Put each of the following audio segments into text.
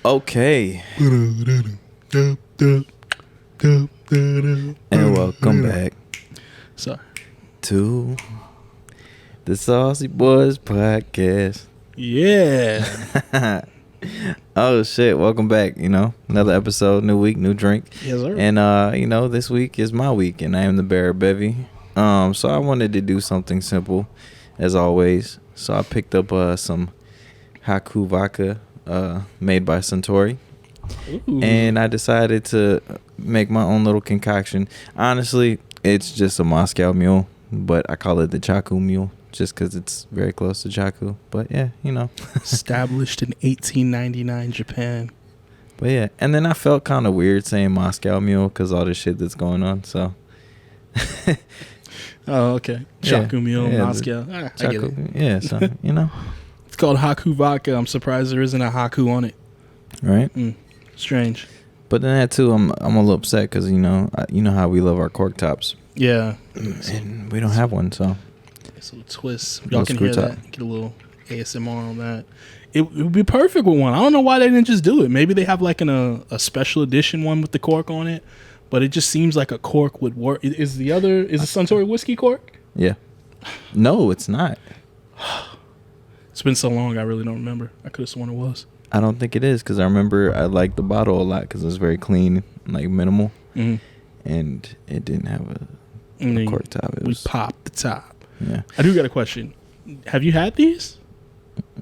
Okay. And welcome back to the Saucy Boys podcast. Yeah. Oh shit, welcome back. Another episode, new week, new drink. Yes, sir. And this week is my week and I am the bearer, Bevy. So I wanted to do something simple as always. So I picked up some Haku vodka made by Suntory. Ooh. And I decided to make my own little concoction. Honestly, it's just a Moscow Mule, but I call it the Chaku Mule just because it's very close to Chaku. But yeah, Established in 1899 Japan. But yeah, and then I felt kind of weird saying Moscow Mule because all the shit that's going on. So. Oh, okay. Chaku Mule, Moscow. I get it. Yeah, so, It's called Haku Vodka. I'm surprised there isn't a Haku on it. Right? Strange. But then that too, I'm a little upset because, you know how we love our cork tops. Yeah. And we don't have one, so. It's a little twist. Y'all can hear that. Get a little ASMR on that. It would be perfect with one. I don't know why they didn't just do it. Maybe they have like a special edition one with the cork on it. But it just seems like a cork would work. Is the Suntory whiskey cork? Yeah. No, it's not. It's been so long, I really don't remember. I could have sworn it was. I don't think it is because I remember I liked the bottle a lot because it was very clean, like minimal. Mm-hmm. And it didn't have a cork top. We popped the top. Yeah. I do got a question. Have you had these?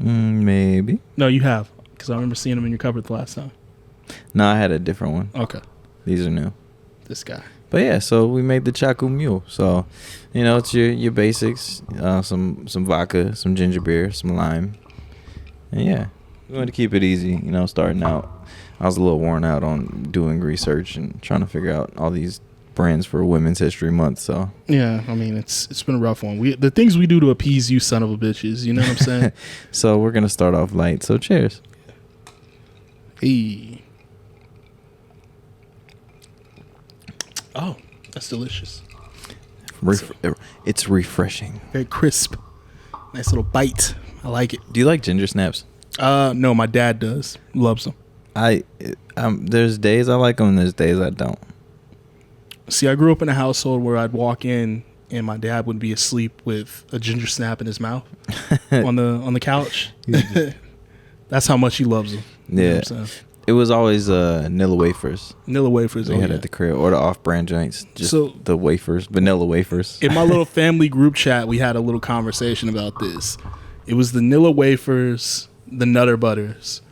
Maybe. No, you have. Because I remember seeing them in your cupboard the last time. No, I had a different one. Okay. These are new. This guy. But yeah, so we made the Chaku Mule. So, it's your basics. Some vodka, some ginger beer, some lime. And yeah, we wanted to keep it easy, starting out. I was a little worn out on doing research and trying to figure out all these brands for Women's History Month, so. Yeah, I mean, it's been a rough one. The things we do to appease you son of a bitches, you know what I'm saying? So we're going to start off light. So cheers. Hey. Oh, that's delicious. It's refreshing. Very crisp. Nice little bite. I like it. Do you like ginger snaps? No, my dad does. Loves them. There's days I like them and there's days I don't. See, I grew up in a household where I'd walk in and my dad would be asleep with a ginger snap in his mouth on the couch. That's how much he loves them. Yeah. It was always Nilla wafers. Nilla wafers. We had at the crib, or the off-brand joints. Just the wafers, vanilla wafers. In my little family group chat, we had a little conversation about this. It was the Nilla wafers, the Nutter Butters,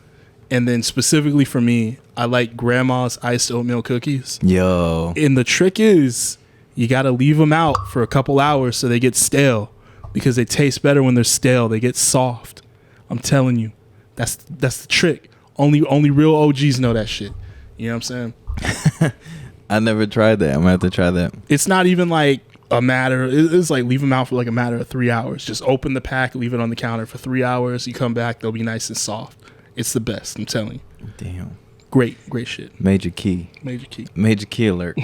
and then specifically for me, I like Grandma's iced oatmeal cookies. Yo. And the trick is, you got to leave them out for a couple hours so they get stale, because they taste better when they're stale. They get soft. I'm telling you, that's the trick. Only real OGs know that shit. You know what I'm saying? I never tried that. I'm gonna have to try that. It's not even like a matter. It's like leave them out for like a matter of 3 hours. Just open the pack, leave it on the counter for 3 hours. You come back, they'll be nice and soft. It's the best. I'm telling you. Damn. Great shit. Major key alert.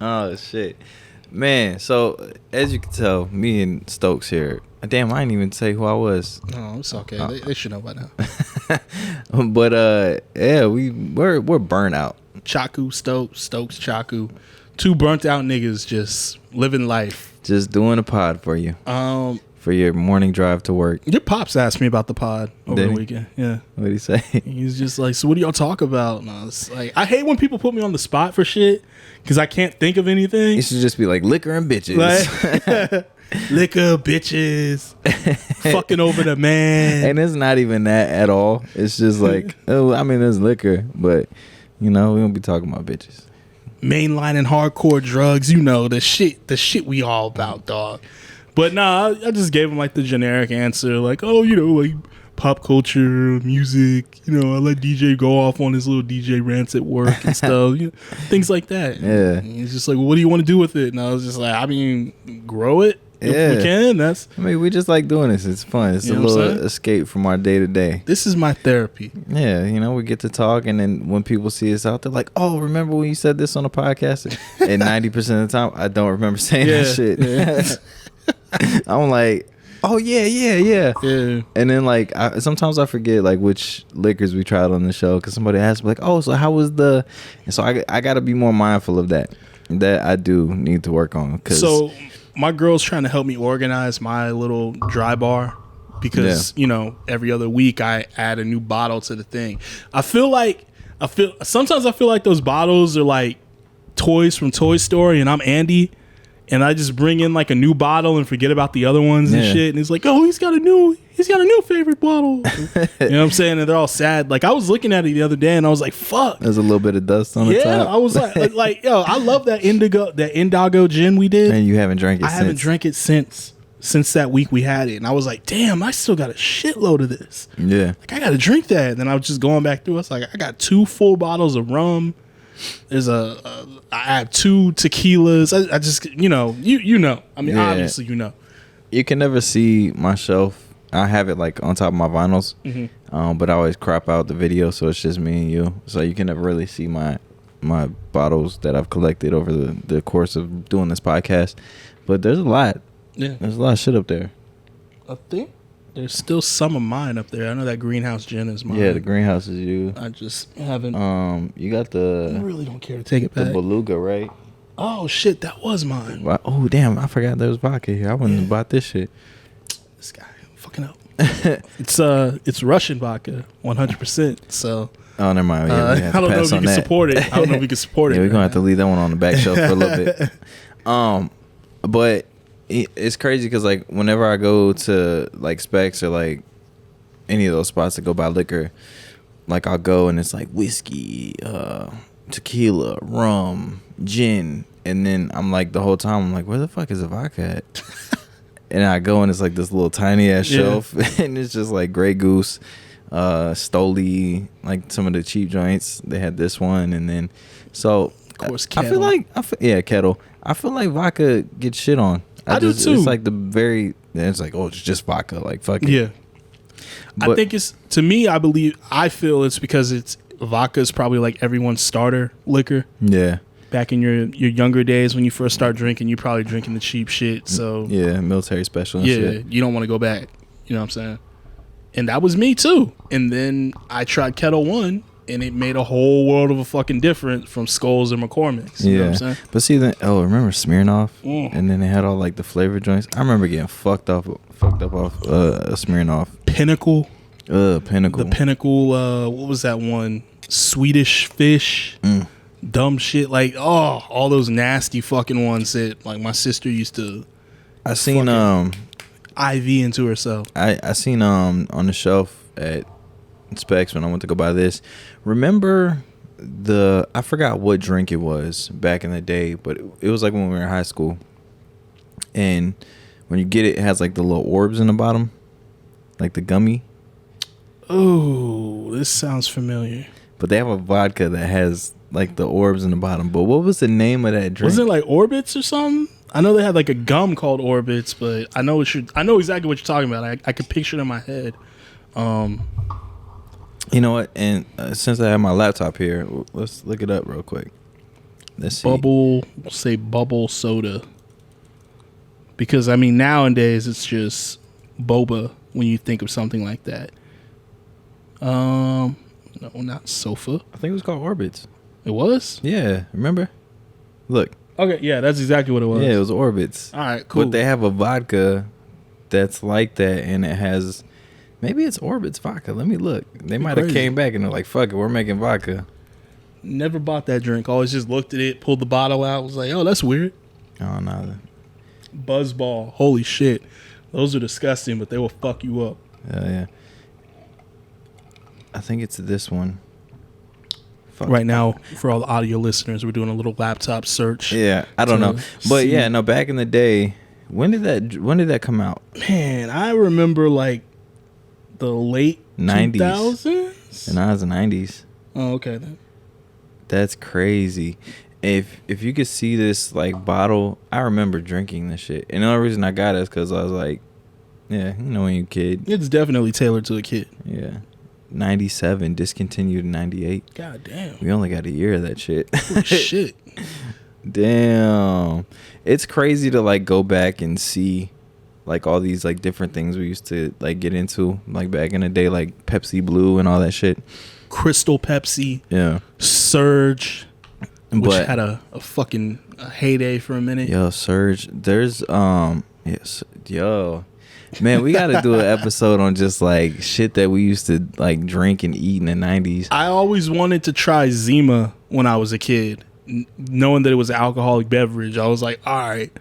Oh shit, man. So as you can tell, me and Stokes here. Damn, I didn't even say who I was. No, it's okay. They should know by now. But yeah, we're burnt out. Chaku, Stokes, Chaku. Two burnt out niggas just living life. Just doing a pod for you. For your morning drive to work. Your pops asked me about the pod over the weekend. Yeah. What did he say? He's just like, so what do y'all talk about? No, it's like, I hate when people put me on the spot for shit because I can't think of anything. You should just be like liquor and bitches. Like, liquor, bitches, fucking over the man. And it's not even that at all. It's just like, there's liquor, but we don't be talking about bitches. Mainline and hardcore drugs, the shit we all about, dog. But nah, I just gave him like the generic answer, like, like pop culture, music, I let DJ go off on his little DJ rants at work and stuff, things like that. Yeah. And he's just like, well, what do you want to do with it? And I was just like, grow it. If we can. We just like doing this. It's fun. It's a little escape from our day to day. This is my therapy. Yeah, we get to talk, and then when people see us out, they're like, "Oh, remember when you said this on a podcast?" And 90% of the time, I don't remember saying that shit. Yeah. I'm like, Oh yeah. Yeah. And then like sometimes I forget like which liquors we tried on the show because somebody asked me like, oh, so how was the? And so I got to be more mindful of that. That I do need to work on. So my girl's trying to help me organize my little dry bar because every other week I add a new bottle to the thing. Sometimes I feel like those bottles are like toys from Toy Story, and I'm Andy. And I just bring in like a new bottle and forget about the other ones and shit. And it's like, oh, he's got a new favorite bottle. You know what I'm saying? And they're all sad. Like I was looking at it the other day and I was like, fuck. There's a little bit of dust on the top. Yeah, I was like, yo, I love that Indigo gin we did. And you haven't drank it I haven't drank it since that week we had it. And I was like, damn, I still got a shitload of this. Yeah. Like I got to drink that. And then I was just going back through. I was like, I got 2 full bottles of rum. There's I have 2 tequilas. I just I mean, obviously You can never see my shelf. I have it like on top of my vinyls, but I always crop out the video, so it's just me and you. So you can never really see my bottles that I've collected over the course of doing this podcast. But there's a lot. Yeah, there's a lot of shit up there. I think there's still some of mine up there. I know that greenhouse gin is mine. Yeah, the greenhouse is you. I just haven't. You got the. I really don't care to take it back. The Beluga, right? Oh shit, that was mine. Oh damn, I forgot there was vodka here. I wouldn't have bought this shit. This guy, fucking up. It's Russian vodka, 100%. So. Oh, never mind. Yeah, I don't know if we can support it. I don't know if we can support it. Yeah, we're gonna have to leave that one on the back shelf for a little bit. But it's crazy because like whenever I go to like Specs or like any of those spots to go buy liquor, like I'll go and it's like whiskey, tequila, rum, gin, and then I'm like the whole time I'm like, where the fuck is the vodka at? And I go and it's like this little tiny ass shelf, and it's just like Grey Goose, Stoli, like some of the cheap joints. They had this one, and then so of course Kettle. Kettle. I feel like vodka gets shit on. I do too. It's like it's like, oh, it's just vodka. Like, fuck it. Yeah. But I think it's, to me, I feel it's because vodka is probably like everyone's starter liquor. Yeah. Back in your younger days when you first start drinking, you're probably drinking the cheap shit. So yeah, military special and shit. You don't want to go back. You know what I'm saying? And that was me too. And then I tried Kettle One, and it made a whole world of a fucking difference from Skulls and McCormick's. You know what I'm saying? But see, remember Smirnoff? And then they had all like the flavor joints. I remember getting fucked up off Smirnoff. Pinnacle. Pinnacle. The Pinnacle, what was that one? Swedish Fish. Dumb shit. Like, all those nasty fucking ones that like my sister used to I seen IV into herself. I seen on the shelf at Specs when I went to go buy this. Remember I forgot what drink it was back in the day, but it was like when we were in high school. And when you get it, it has like the little orbs in the bottom, like the gummy. Oh, this sounds familiar. But they have a vodka that has like the orbs in the bottom. But what was the name of that drink? Was it like Orbits or something? I know they had like a gum called Orbits, but I know exactly what you're talking about. I could picture it in my head. You know what? And since I have my laptop here, let's look it up real quick. Let's see. We'll say bubble soda. Because, I mean, nowadays it's just boba when you think of something like that. No, not sofa. I think it was called Orbits. It was? Yeah, remember? Look. Okay, yeah, that's exactly what it was. Yeah, it was Orbits. All right, cool. But they have a vodka that's like that, and it has... Maybe it's Orbits vodka. Let me look. They might have came back and they're like, fuck it, we're making vodka. Never bought that drink. Always just looked at it, pulled the bottle out, was like, oh, that's weird. Oh, no. Buzzball. Holy shit. Those are disgusting, but they will fuck you up. Yeah. I think it's this one. Fuck. Right now, for all the audio listeners, we're doing a little laptop search. Yeah, I don't know. But yeah, no, back in the day, when did that come out? Man, I remember like the late 90s. 2000s? And I was the 90s. Oh, okay then. That's crazy. If you could see this like bottle, I remember drinking this shit. And the only reason I got it is because I was like, yeah, you know when you're a kid. It's definitely tailored to a kid. Yeah. 97, discontinued in 98. God damn. We only got a year of that shit. Holy shit. Damn. It's crazy to like go back and see like all these like different things we used to like get into like back in the day, like Pepsi Blue and all that shit. Crystal Pepsi. Yeah. Surge. Which had a fucking heyday for a minute. Yo, Surge. There's yes, yo. Man, we gotta do an episode on just like shit that we used to like drink and eat in the 90s. I always wanted to try Zima when I was a kid. Knowing that it was an alcoholic beverage, I was like, all right,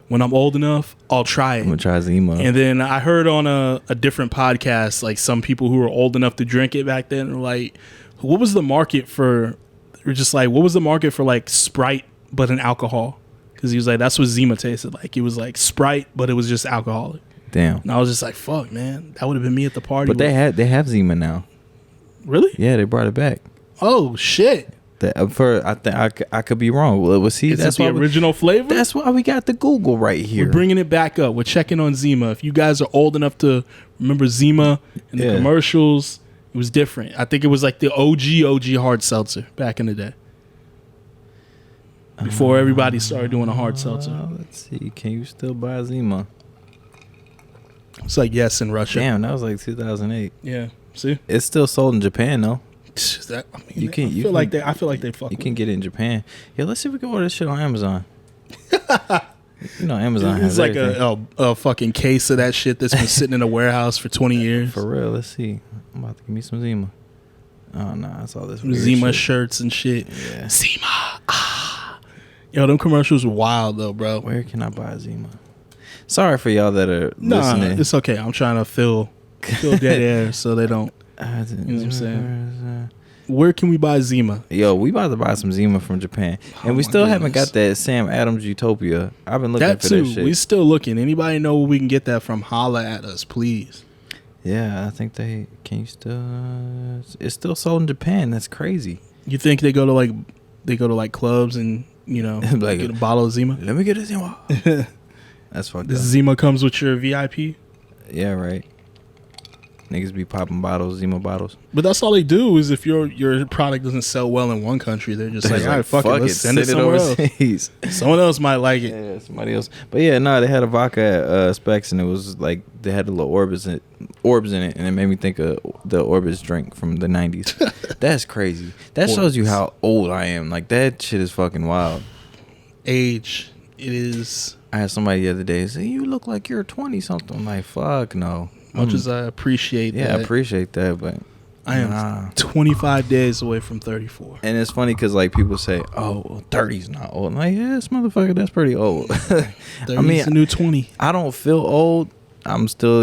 when I'm old enough, I'll try it. I'm gonna try Zima. And then I heard on a different podcast, like some people who were old enough to drink it back then were like, what was the market for, or just like, what was the market for like Sprite, but an alcohol? Because he was like, that's what Zima tasted like. It was like Sprite, but it was just alcoholic. Damn. And I was just like, fuck, man. That would have been me at the party. But they have Zima now. Really? Yeah, they brought it back. Oh, shit. I could be wrong. Well, That's the original flavor? That's why we got the Google right here. We're bringing it back up. We're checking on Zima. If you guys are old enough to remember Zima and the commercials, it was different. I think it was like the OG hard seltzer back in the day. Before everybody started doing a hard seltzer. Let's see. Can you still buy Zima? It's like yes in Russia. Damn, that was like 2008. Yeah. See? It's still sold in Japan though. I feel like they fuck. You can get it in Japan. Yeah, let's see if we can order this shit on Amazon. You know, Amazon has like everything. a fucking case of that shit that's been sitting in a warehouse for 20 years. For real, let's see. I'm about to give me some Zima. Oh no, that's all this Zima shit. Shirts and shit. Yeah. Zima. Yo, them commercials were wild though, bro. Where can I buy Zima? Sorry for y'all that are listening. It's okay. I'm trying to fill dead air so they don't. You know what I'm saying? Where can we buy Zima? Yo, we about to buy some Zima from Japan, and we still haven't got that Sam Adams Utopia. I've been looking for that shit. We still looking. Anybody know where we can get that from? Holla at us, please. Yeah, I think they can. You still? It's still sold in Japan. That's crazy. You think they go to like clubs and like get a bottle of Zima? Let me get a Zima. That's fucked up. Zima comes with your VIP. Yeah, right. Niggas be popping bottles, Zima bottles. But that's all they do is if your product doesn't sell well in one country, they're just like, all right, fuck it, let's send it somewhere else. Someone else might like it. Yeah, somebody else. But yeah, no, they had a vodka at Specs, and it was like they had a little orbs in it, and it made me think of the Orbis drink from the 90s. That's crazy. That shows you how old I am. Like, that shit is fucking wild. Age. It is. I had somebody the other day say, you look like you're 20-something. I'm like, fuck no. Much as I appreciate that. Yeah, I appreciate that, but I am 25 days away from 34. And it's funny because like people say, oh, well, 30's not old. I'm like, yeah, this motherfucker, that's pretty old. 30's the new 20. I don't feel old. I'm still,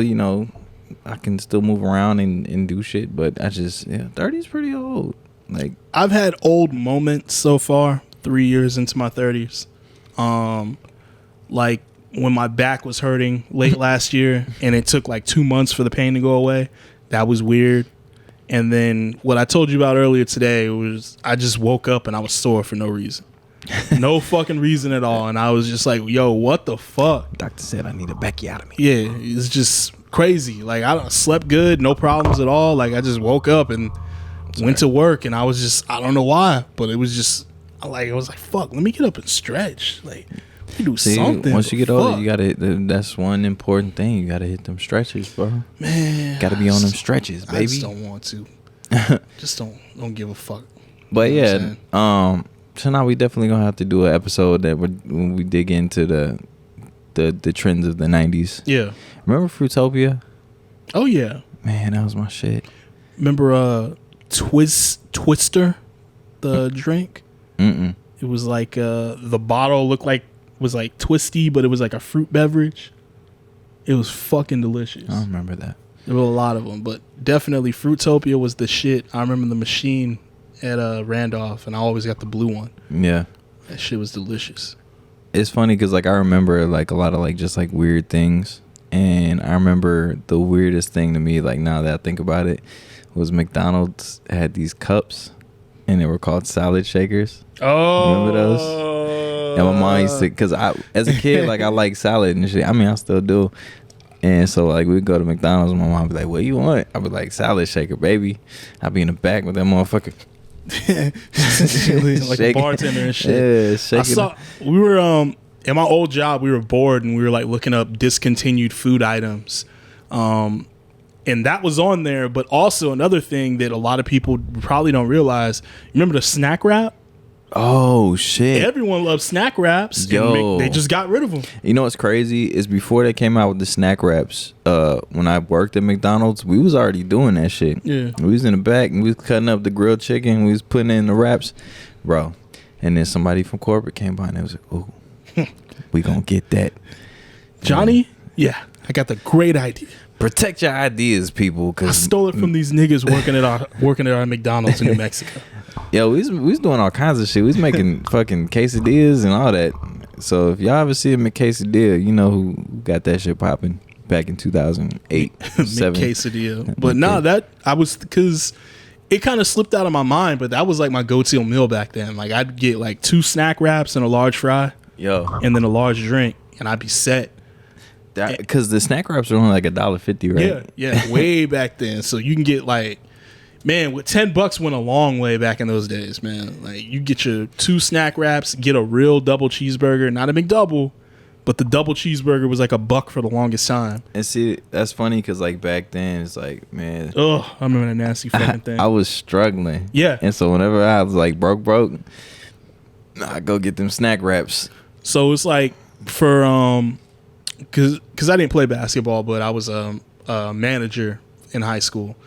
I can still move around and do shit, but 30's pretty old. Like, I've had old moments so far, 3 years into my 30s. Like when my back was hurting late last year and it took like 2 months for the pain to go away. That was weird. And then what I told you about earlier today was I just woke up and I was sore for no reason. No fucking reason at all. And I was just like, yo, what the fuck? Doctor said I need a backiotomy. Yeah, it's just crazy. Like, I slept good, no problems at all. Like, I just woke up and went to work and I was just, I don't know why, but it was just, I was like, fuck, let me get up and stretch. Like, do something. Once you get older, you gotta. That's one important thing. You gotta hit them stretches, bro. Man, gotta be on them stretches, baby. I just don't want to. Just don't give a fuck. But yeah, so now we definitely gonna have to do an episode when we dig into the trends of the 90s. Yeah. Remember Fruitopia? Oh yeah. Man, that was my shit. Remember Twister, the drink? Mm-mm. It was like the bottle was like twisty, but it was like a fruit beverage. It was fucking delicious. I don't remember that. There were a lot of them, but definitely Fruitopia was the shit. I remember the machine at Randolph, and I always got the blue one. Yeah, that shit was delicious. It's funny because like I remember like a lot of like just like weird things, and I remember the weirdest thing to me, like now that I think about it, was McDonald's had these cups, and they were called salad shakers. Oh, remember those? And my mom used to, because as a kid, like I like salad and shit. I mean, I still do. And so like we'd go to McDonald's and my mom would be like, what do you want? I'd be like, salad shaker, baby. I'd be in the back with that motherfucker. Like a bartender and shit. Yeah, shaking. We were in my old job, we were bored and we were like looking up discontinued food items. And that was on there. But also another thing that a lot of people probably don't realize, remember the snack wrap? Oh shit! Everyone loves snack wraps. Yo, they just got rid of them. You know what's crazy is before they came out with the snack wraps. When I worked at McDonald's, we was already doing that shit. Yeah, we was in the back and we was cutting up the grilled chicken. We was putting it in the wraps, bro. And then somebody from corporate came by and they was like, "Ooh, we gonna get that, Johnny." Yeah, I got the great idea. Protect your ideas, people. Cause I stole it from these niggas working at our McDonald's in New Mexico. Yo, we was doing all kinds of shit. We was making fucking quesadillas and all that. So if y'all ever see a McQuesadilla, you know who got that shit popping back in 2008, 7. McQuesadilla. But nah, that I was, because it kind of slipped out of my mind, but that was like my go-to meal back then. Like I'd get like 2 snack wraps and a large fry. Yo. And then a large drink, and I'd be set. Because the snack wraps are only like $1.50, right? Yeah, way back then. So you can get like, man, with $10 went a long way back in those days, man. Like you get your 2 snack wraps, get a real double cheeseburger, not a McDouble, but the double cheeseburger was like $1 for the longest time. And see, that's funny because like back then, it's like, man. Oh, I remember that nasty fucking thing. I was struggling. Yeah. And so whenever I was like broke, I go get them snack wraps. So it's like for because I didn't play basketball, but I was a manager in high school,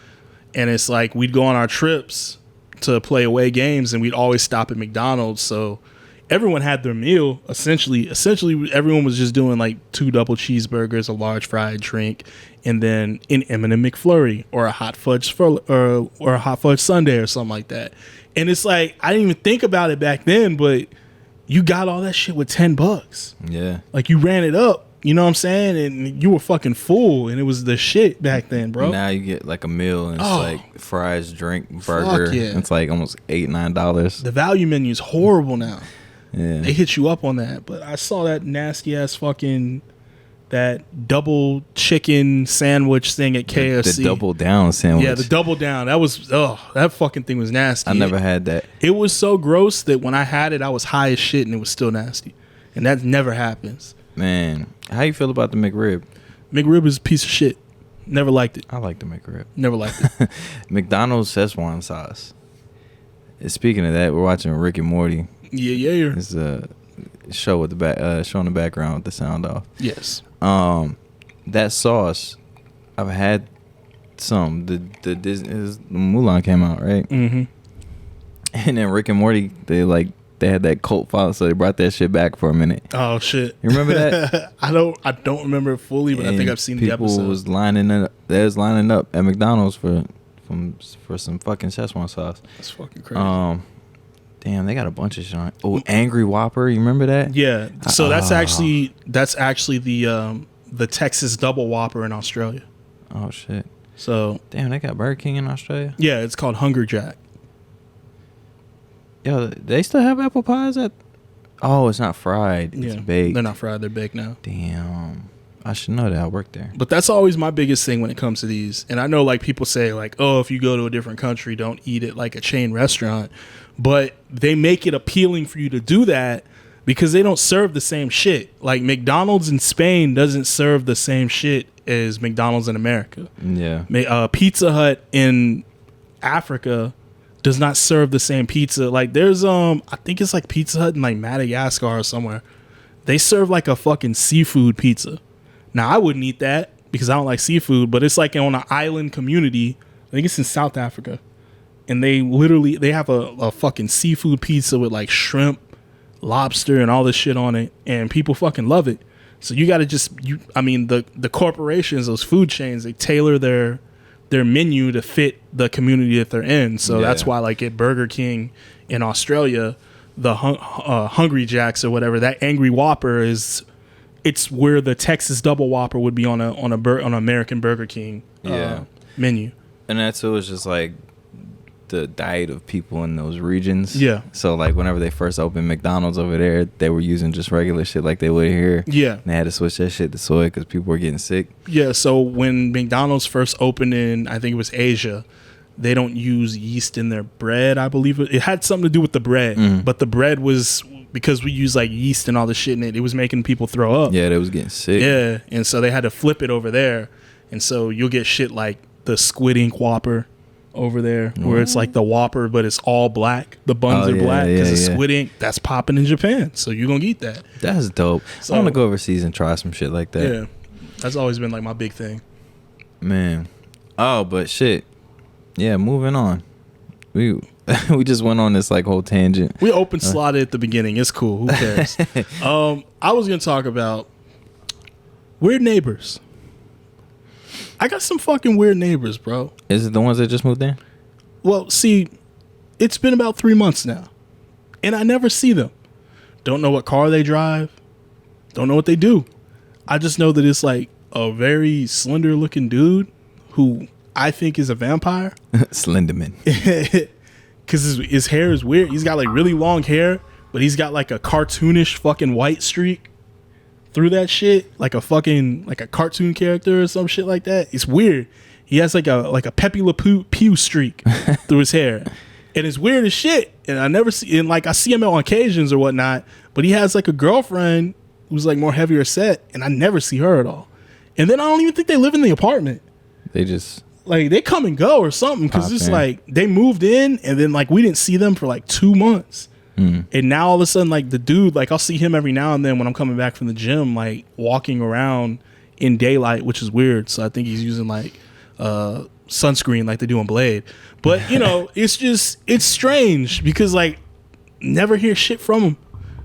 and it's like we'd go on our trips to play away games, and we'd always stop at McDonald's. So everyone had their meal. Essentially, everyone was just doing like 2 double cheeseburgers, a large fried drink, and then an M&M McFlurry or a hot fudge or a hot fudge sundae or something like that. And it's like I didn't even think about it back then, but you got all that shit with $10. Yeah. Like you ran it up. You know what I'm saying? And you were fucking full, and it was the shit back then, bro. Now you get like a meal, and it's like fries, drink, burger. Yeah. It's like almost $8-9. The value menu is horrible now. Yeah. They hit you up on that. But I saw that nasty ass fucking that double chicken sandwich thing at KFC. The double down sandwich. Yeah, the double down. That was that fucking thing was nasty. I never had that. It was so gross that when I had it, I was high as shit, and it was still nasty. And that never happens. Man, how you feel about the McRib? McRib is a piece of shit. Never liked it. I like the McRib. Never liked it. McDonald's Szechuan sauce. And speaking of that, we're watching Rick and Morty. Yeah. It's a show with the show in the background with the sound off. Yes. That sauce, I've had some. The Mulan came out, right? Mm-hmm. And then Rick and Morty, they had that cult follow, so they brought that shit back for a minute. Oh shit! You remember that? I don't remember it fully, but I think I've seen the episode. People was lining up at McDonald's for some fucking Szechuan sauce. That's fucking crazy. Damn, they got a bunch of shit. Oh, Angry Whopper, you remember that? Yeah. So that's actually the Texas Double Whopper in Australia. Oh shit. So damn, they got Burger King in Australia. Yeah, it's called Hungry Jack. Yo, they still have apple pies at? Oh, it's not fried. It's baked. They're not fried. They're baked now. Damn. I should know that. I work there. But that's always my biggest thing when it comes to these. And I know like people say like, oh, if you go to a different country, don't eat at like a chain restaurant. But they make it appealing for you to do that because they don't serve the same shit. Like McDonald's in Spain doesn't serve the same shit as McDonald's in America. Yeah. Pizza Hut in Africa does not serve the same pizza. Like there's I think it's like Pizza Hut in like Madagascar or somewhere. They serve like a fucking seafood pizza. Now I wouldn't eat that because I don't like seafood, but it's like on an island community. I think it's in South Africa. And they have a fucking seafood pizza with like shrimp, lobster, and all this shit on it, and people fucking love it. So you got to the corporations, those food chains, they tailor their menu to fit the community that they're in. So that's why like at Burger King in Australia, the Hungry Jacks or whatever, that Angry Whopper it's where the Texas Double Whopper would be on an American Burger King menu. And that's it was just like the diet of people in those regions. Yeah. So like whenever they first opened McDonald's over there, they were using just regular shit like they would here. Yeah. And they had to switch that shit to soy because people were getting sick. Yeah. So when McDonald's first opened in, I think it was Asia, they don't use yeast in their bread. I believe it had something to do with the bread, but the bread was because we use like yeast and all this shit in it, it was making people throw up. Yeah, they was getting sick. Yeah, and so they had to flip it over there, and so you'll get shit like the Squid Ink Whopper over there, where it's like the Whopper, but it's all black. The buns are black because it's Squid Ink. That's popping in Japan, so you're gonna eat that. That's dope. So, I want to go overseas and try some shit like that. Yeah, that's always been like my big thing. Man, oh, but shit. Yeah, moving on. We just went on this like whole tangent. We open slotted at the beginning. It's cool. Who cares? I was gonna talk about weird neighbors. I got some fucking weird neighbors, bro. Is it the ones that just moved in? Well, see, it's been about 3 months now, and I never see them. Don't know what car they drive. Don't know what they do. I just know that it's like a very slender looking dude who I think is a vampire. Slenderman. Because his hair is weird. He's got like really long hair, but he's got like a cartoonish fucking white streak through that shit, like a cartoon character or some shit like that. It's weird. He has like a Pepe Le Pew streak through his hair, and it's weird as shit. And I never see, and like I see him on occasions or whatnot, but he has like a girlfriend who's like more heavier set, and I never see her at all. And then I don't even think they live in the apartment. They just like they come and go or something, because it's like they moved in and then like we didn't see them for like 2 months. And now all of a sudden, like the dude, like I'll see him every now and then when I'm coming back from the gym, like walking around in daylight, which is weird. So I think he's using like sunscreen like they do on Blade. But you know, it's strange because like never hear shit from them.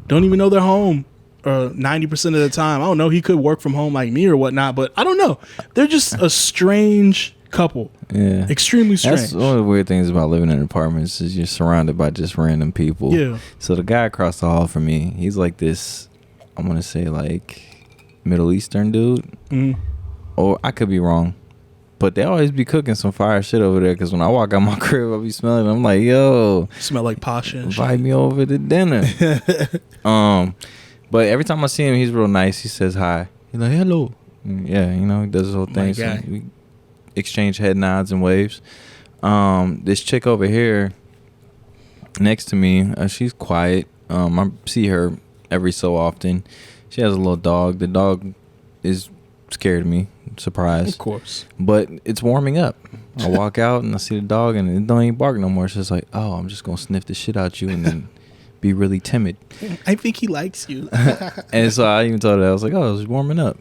Don't even know they're home 90% of the time. I don't know. He could work from home like me or whatnot, but I don't know. They're just a strange couple. Yeah, extremely strange. That's one of the weird things about living in apartments is you're surrounded by just random people. Yeah. So the guy across the hall from me, he's like this, I want to say like Middle Eastern dude, or I could be wrong, but they always be cooking some fire shit over there. Because when I walk out my crib, I be smelling. I'm like, yo, smell like pasha. Invite me over to dinner. But every time I see him, he's real nice. He says hi. He's like, hello. Yeah, you know, he does his whole thing. So we exchange head nods and waves. This chick over here next to me, she's quiet. I see her every so often. She has a little dog. The dog is scared of me. Surprise. Of course. But it's warming up. I walk out and I see the dog and it don't even bark no more. It's just like, oh, I'm just going to sniff the shit out you and then be really timid. I think he likes you. And so I even told her, I was like, oh, it's warming up.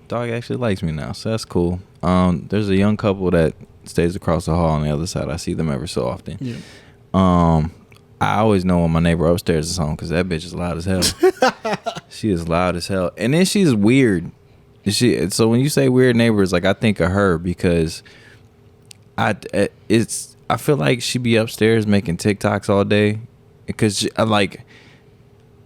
Dog actually likes me now, so that's cool. There's a young couple that stays across the hall on the other side. I see them every so often. Yeah. I always know when my neighbor upstairs is home because that bitch is loud as hell. She is loud as hell. And then she's weird. So when you say weird neighbors, like I think of her because I feel like she be upstairs making TikToks all day. Because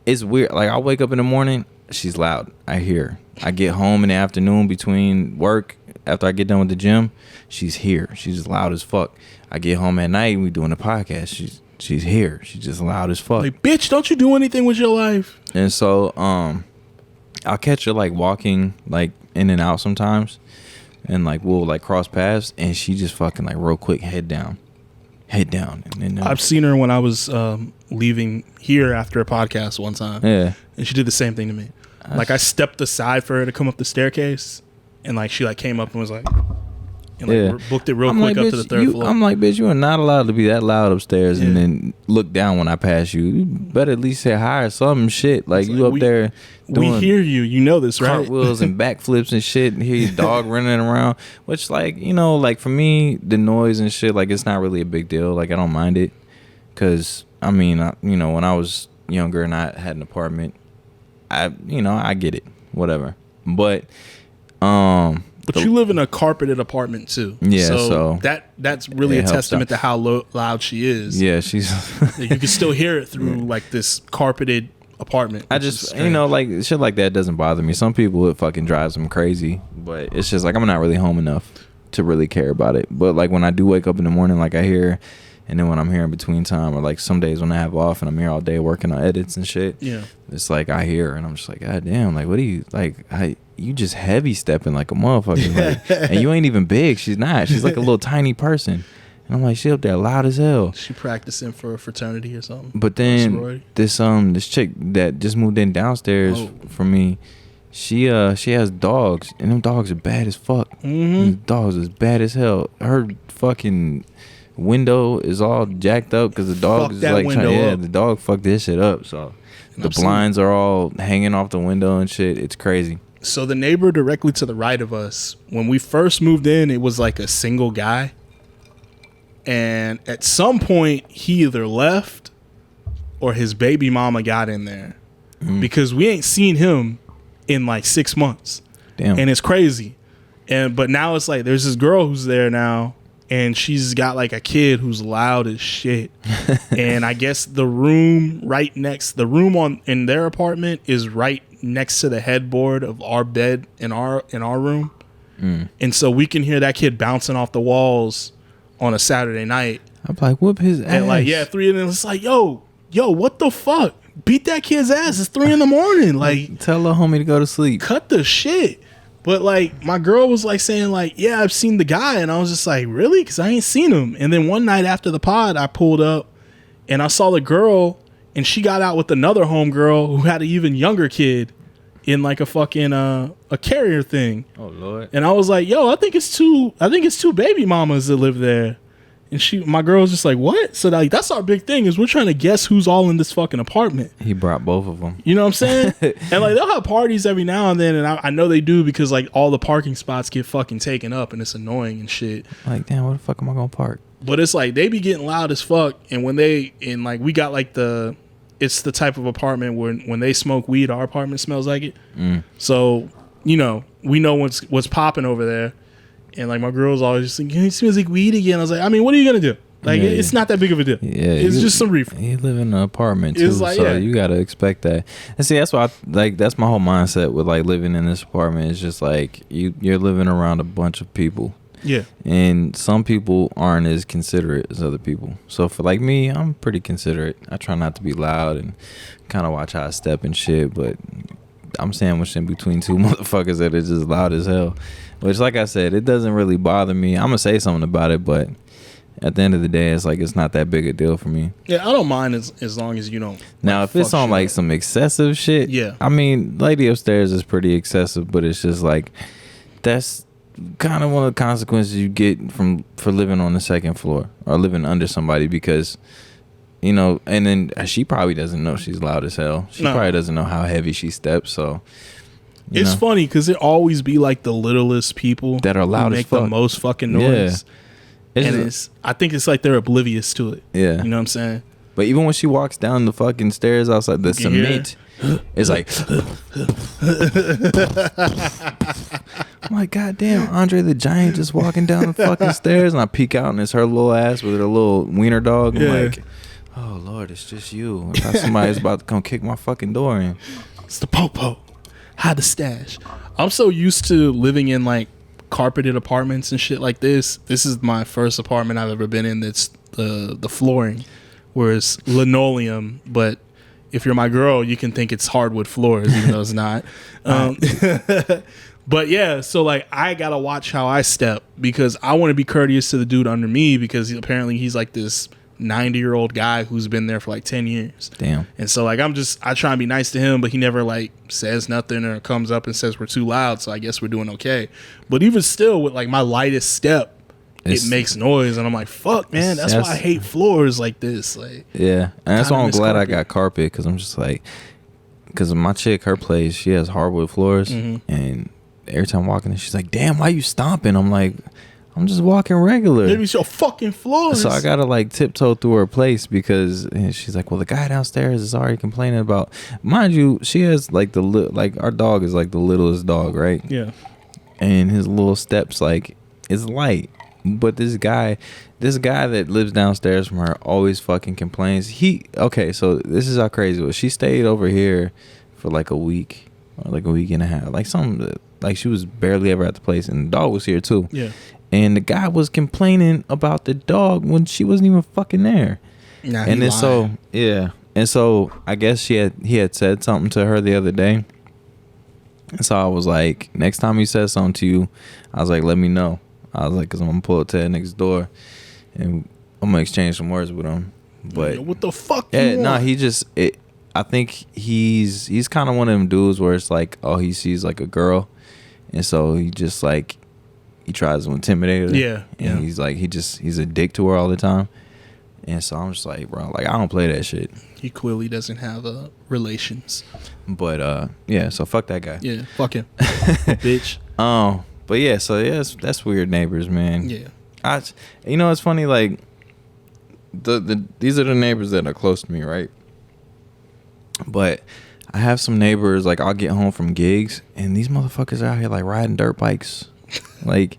it's weird. Like I'll wake up in the morning, she's loud. I hear her. I get home in the afternoon between work, after I get done with the gym, she's here. She's loud as fuck. I get home at night, we doing a podcast. She's here. She's just loud as fuck. Like, bitch, don't you do anything with your life? And so I'll catch her like walking like in and out sometimes, and like we'll like cross paths, and she just fucking like real quick head down. And then I've seen her when I was leaving here after a podcast one time. Yeah. And she did the same thing to me. Like I stepped aside for her to come up the staircase, and like she like came up and was like, and like booked it real quick up to the third floor. I'm like, bitch, you are not allowed to be that loud upstairs and then look down when I pass you. You better at least say hi or something. Shit, like you up there doing, we hear you. You know this, right? Cartwheels and backflips and shit, and hear your dog running around. Which, like, you know, like for me, the noise and shit, like it's not really a big deal. Like I don't mind it, cause I mean, you know, when I was younger and I had an apartment, I get it, whatever. But you live in a carpeted apartment too. Yeah, so that's really a testament to how loud she is. Yeah, she's you can still hear it through like this carpeted apartment. I just, you know, like shit like that doesn't bother me. Some people, it fucking drives them crazy, but it's just like I'm not really home enough to really care about it. But like when I do wake up in the morning, like I hear, and then when I'm here in between time, or like some days when I have off and I'm here all day working on edits and shit, yeah, it's like I hear and I'm just like, God damn, like what are you like? You just heavy stepping like a motherfucker, like, and you ain't even big. She's not. She's like a little tiny person, And I'm like, she up there loud as hell. She practicing for a fraternity or something. But then this chick that just moved in downstairs from me, she has dogs, and them dogs are bad as fuck. These dogs is bad as hell. Her fucking window is all jacked up because the dog is like the dog fucked this shit up. So the blinds are all hanging off the window and shit. It's crazy. So the neighbor directly to the right of us, when we first moved in, it was like a single guy. And at some point, he either left or his baby mama got in there. Because we ain't seen him in like 6 months. Damn. And it's crazy. But now it's like there's this girl who's there now, and she's got like a kid who's loud as shit. And I guess the room in their apartment is right next to the headboard of our bed in our room. And so we can hear that kid bouncing off the walls on a Saturday night. I'm like, whoop his ass. And like, 3 of them, it's like, yo, what the fuck? Beat that kid's ass. It's 3 a.m. Like, tell a homie to go to sleep. Cut the shit. But like, my girl was like saying like, yeah, I've seen the guy. And I was just like, really? Because I ain't seen him. And then one night after the pod, I pulled up and I saw the girl, and she got out with another homegirl who had an even younger kid in like a fucking a carrier thing. Oh Lord. And I was like, yo, I think it's two baby mamas that live there. And my girl was just like, what? So like, that's our big thing, is we're trying to guess who's all in this fucking apartment. He brought both of them. You know what I'm saying? And like, they'll have parties every now and then, and I know they do, because like all the parking spots get fucking taken up and it's annoying and shit. Like, damn, where the fuck am I gonna park? But it's like, they be getting loud as fuck. And like we got like it's the type of apartment where when they smoke weed, our apartment smells like it. So, you know, we know what's popping over there. And like, my girl's always just like, it smells like weed again. I was like, I mean, what are you gonna do? Like, it's not that big of a deal. Yeah, it's just some reefer. You live in an apartment too, like, so you gotta expect that. And see, that's why that's my whole mindset with like living in this apartment. It's just like you're living around a bunch of people. Yeah. And some people aren't as considerate as other people. So for like me, I'm pretty considerate. I try not to be loud and kind of watch how I step and shit, but I'm sandwiched in between two motherfuckers that are just loud as hell. Which, like I said, it doesn't really bother me. I'm gonna say something about it, but at the end of the day, it's like, it's not that big a deal for me. Yeah, I don't mind as long as you don't. Now, if it's on like some excessive shit, yeah. I mean, lady upstairs is pretty excessive, but it's just like, that's kind of one of the consequences you get for living on the second floor or living under somebody, because, you know, and then she probably doesn't know she's loud as hell. She probably doesn't know how heavy she steps, so. It's funny because it always be like the littlest people that are loud who as fuck, make the most fucking noise. Yeah. I think it's like they're oblivious to it. Yeah. You know what I'm saying? But even when she walks down the fucking stairs outside, the cement is like, I'm like, goddamn, Andre the Giant just walking down the fucking stairs, and I peek out and it's her little ass with her little wiener dog. I'm like, oh Lord, it's just you. I thought somebody's about to come kick my fucking door in. It's the popo. Hide the stash. I'm so used to living in like carpeted apartments and shit like this. This is my first apartment I've ever been in that's the flooring, where it's linoleum, but if you're my girl, you can think it's hardwood floors, even though it's not. But yeah, so like, I gotta watch how I step, because I want to be courteous to the dude under me, because apparently he's like this 90-year-old guy who's been there for like 10 years. Damn. And so like, I try and be nice to him, but he never like says nothing or comes up and says we're too loud, so I guess we're doing okay. But even still, with like my lightest step, it makes noise, and I'm like, fuck, man, that's why I hate floors like this. Like, yeah, and that's why I'm glad I got carpet, because I'm just like, because my chick, her place, she has hardwood floors, and every time I'm walking in, she's like, damn, why you stomping? I'm like, I'm just walking regular. Maybe it's your fucking floors. So I gotta like tiptoe through her place, because she's like, well, the guy downstairs is already complaining about. Mind you, she has like our dog is like the littlest dog, right? Yeah. And his little steps like is light, but this guy that lives downstairs from her always fucking complains. So this is how crazy it was. She stayed over here for like a week or like a week and a half, like she was barely ever at the place, and the dog was here too. Yeah. And the guy was complaining about the dog when she wasn't even fucking there. Nah, and then so and so I guess he had said something to her the other day. And so I was like, next time he says something to you, I was like, let me know. I was like, because I'm gonna pull up to that next door and I'm gonna exchange some words with him. But what the fuck? Yeah, no, he just. I think he's kind of one of them dudes where it's like, oh, he sees like a girl, and so he just like he tries to intimidate her. Yeah, and he's like he's a dick to her all the time. And so I'm just like, bro, like I don't play that shit. He clearly doesn't have relations. But yeah, so fuck that guy. Yeah, fuck him, bitch. But yeah, so yeah, that's weird neighbors, man. Yeah, it's funny, like these are the neighbors that are close to me, right? But I have some neighbors, like I'll get home from gigs and these motherfuckers are out here like riding dirt bikes, like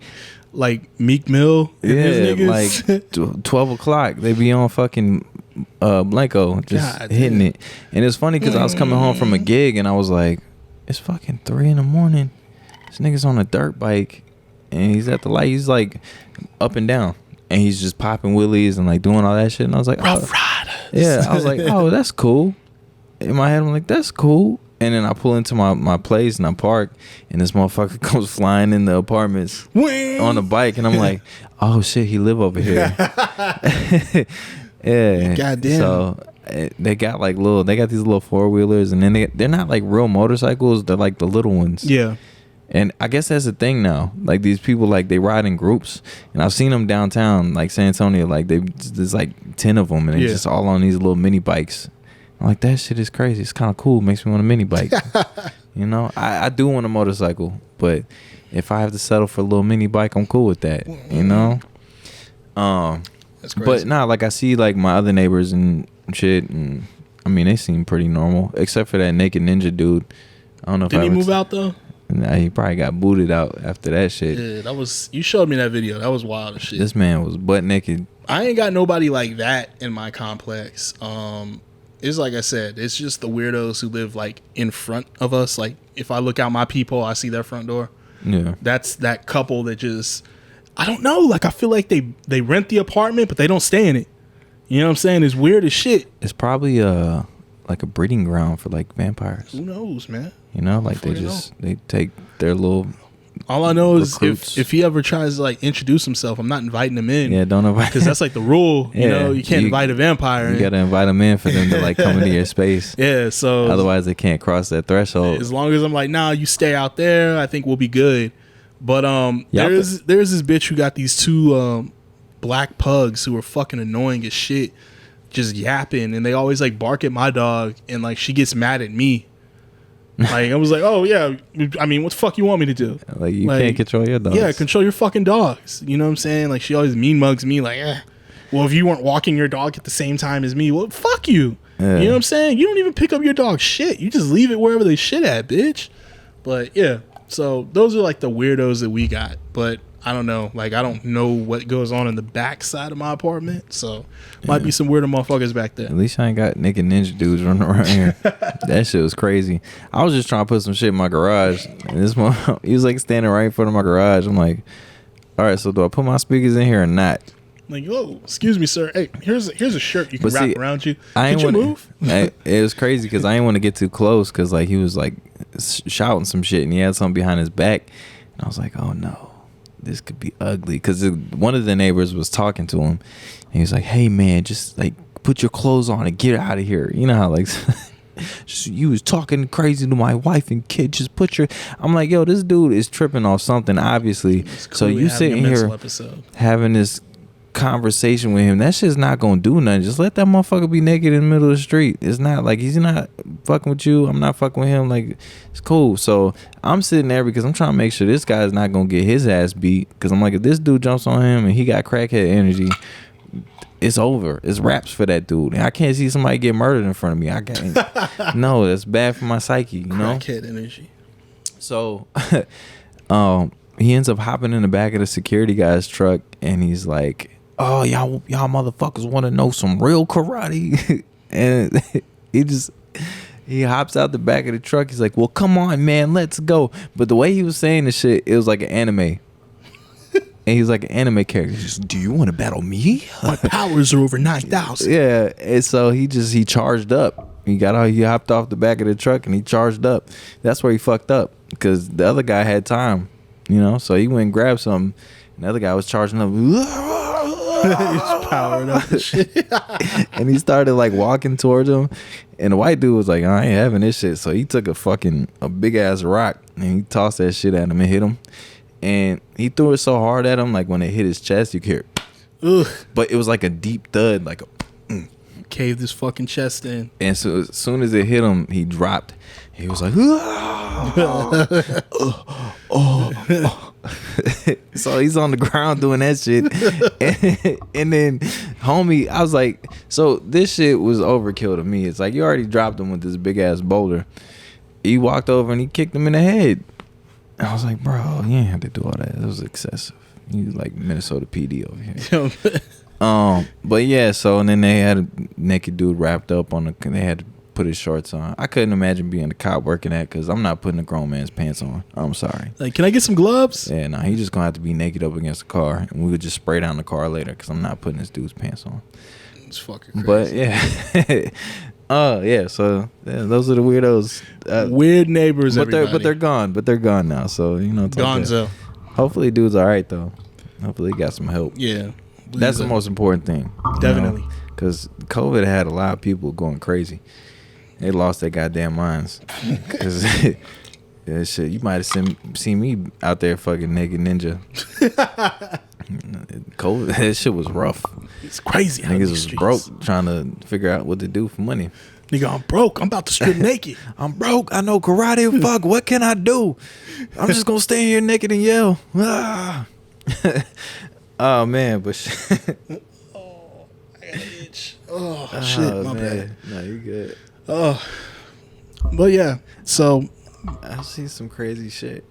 Meek Mill. And his niggas. Like 12 o'clock they be on fucking Blanco just God hitting damn. it. And it's funny because I was coming home from a gig and I was like, it's fucking 3 a.m. This nigga's on a dirt bike and he's at the light. He's like up and down and he's just popping wheelies and like doing all that shit. And I was like, Rough Riders. Yeah, I was like, oh, that's cool. In my head, I'm like, that's cool. And then I pull into my place and I park, and this motherfucker comes flying in the apartments on the bike, and I'm like, oh shit, he live over here. Yeah. Goddamn. So they got these little 4-wheelers, and then they're not like real motorcycles. They're like the little ones. Yeah. And I guess that's the thing now. Like these people, like they ride in groups, and I've seen them downtown, like San Antonio. Like there's like 10 of them, and they're just all on these little mini bikes. I'm like, that shit is crazy. It's kind of cool. Makes me want a mini bike. You know, I do want a motorcycle, but if I have to settle for a little mini bike, I'm cool with that. You know. That's crazy. But nah, like I see like my other neighbors and shit, and I mean they seem pretty normal, except for that naked ninja dude. I don't know if Did he move out though? Nah, he probably got booted out after that shit. Yeah, you showed me that video. That was wild as shit. This man was butt naked. I ain't got nobody like that in my complex. It's like I said, it's just the weirdos who live like in front of us. Like if I look out my peephole, I see their front door. Yeah, that's that couple that just, I don't know. Like I feel like they rent the apartment, but they don't stay in it. You know what I'm saying? It's weird as shit. It's probably like a breeding ground for like vampires. Who knows, man? You know, like they take their little. All I know is recruits. if he ever tries to like introduce himself, I'm not inviting him in. Yeah, don't invite, because that's like the rule. You know, you can't invite a vampire. You gotta invite them in for them to like come into your space. Yeah, so otherwise they can't cross that threshold. As long as I'm like, nah, you stay out there, I think we'll be good. But there's this bitch who got these 2 black pugs who are fucking annoying as shit, just yapping, and they always like bark at my dog, and like she gets mad at me. Like I was like, oh yeah, I mean, what the fuck you want me to do? Like you can't control your dogs. Yeah, control your fucking dogs. You know what I'm saying? Like she always mean mugs me, like, well, if you weren't walking your dog at the same time as me, well, fuck you. Yeah. You know what I'm saying? You don't even pick up your dog shit. You just leave it wherever they shit at, bitch. But yeah, so those are like the weirdos that we got. But I don't know. Like I don't know what goes on in the back side of my apartment. So might be some weirder motherfuckers back there. At least I ain't got naked ninja dudes running around here. That shit was crazy. I was just trying to put some shit in my garage, and this one he was like standing right in front of my garage. I'm like, all right, so do I put my speakers in here or not? Like, oh, excuse me, sir. Hey, here's a shirt you can wrap around you. Could you move? It was crazy because I didn't want to get too close because like he was like shouting some shit and he had something behind his back, and I was like, oh no, this could be ugly. Because one of the neighbors was talking to him, and he was like, hey man, just like put your clothes on and get out of here. You know how like you was talking crazy to my wife and kid. Just put your. I'm like, yo, this dude is tripping off something obviously. Cool, so you sitting here having this conversation with him, that shit's not gonna do nothing. Just let that motherfucker be naked in the middle of the street. It's not like he's not fucking with you, I'm not fucking with him. Like it's cool. So I'm sitting there because I'm trying to make sure this guy's not gonna get his ass beat, because I'm like, if this dude jumps on him and he got crackhead energy, it's over. It's wraps for that dude. And I can't see somebody get murdered in front of me. I can't. No, that's bad for my psyche, you know. Crackhead energy. So he ends up hopping in the back of the security guy's truck, and he's like, oh, y'all motherfuckers want to know some real karate? And he hops out the back of the truck. He's like, well, come on, man, let's go. But the way he was saying the shit, it was like an anime. And he's like an anime character. He's just, do you want to battle me? My powers are over 9,000. Yeah. And so he charged up. He hopped off the back of the truck and he charged up. That's where he fucked up, because the other guy had time, you know? So he went and grabbed something, and the other guy was charging up. He's powered up and shit. And he started like walking towards him, and the white dude was like, I ain't having this shit. So he took a big ass rock and he tossed that shit at him and hit him, and he threw it so hard at him, like when it hit his chest you could hear Ugh. but it was like a deep thud, like a Caved his fucking chest in. and so as soon as it hit him, he dropped. He was like, so he's on the ground doing that shit. And then, homie, I was like, so this shit was overkill to me. It's like, you already dropped him with this big ass boulder. He walked over and he kicked him in the head. I was like, bro, you ain't have to do all that. It was excessive. You like Minnesota PD over here. But yeah, so and then they had a naked dude wrapped up on they had to put his shorts on. I couldn't imagine being a cop working that, because I'm not putting a grown man's pants on. I'm sorry. Like, can I get some gloves? Yeah, no, he's just gonna have to be naked up against the car, and we would just spray down the car later, because I'm not putting this dude's pants on. It's fucking crazy. But yeah. Yeah, so those are the weirdos. Weird neighbors, but they're gone now, so you know, it's Gonzo. okay. Hopefully dude's all right though. Hopefully he got some help. Yeah. That's the most important thing. Definitely. Because COVID had a lot of people going crazy. They lost their goddamn minds. Because yeah, shit, you might have seen me out there fucking naked ninja. COVID, that shit was rough. It's crazy. Niggas was broke trying to figure out what to do for money. Nigga, I'm broke. I'm about to strip naked. I'm broke. I know karate. Fuck, what can I do? I'm just going to stay here naked and yell. Ah. Oh man, but oh, I got an itch. Oh shit, my bad. No, you good. Oh, but yeah. So I've seen some crazy shit.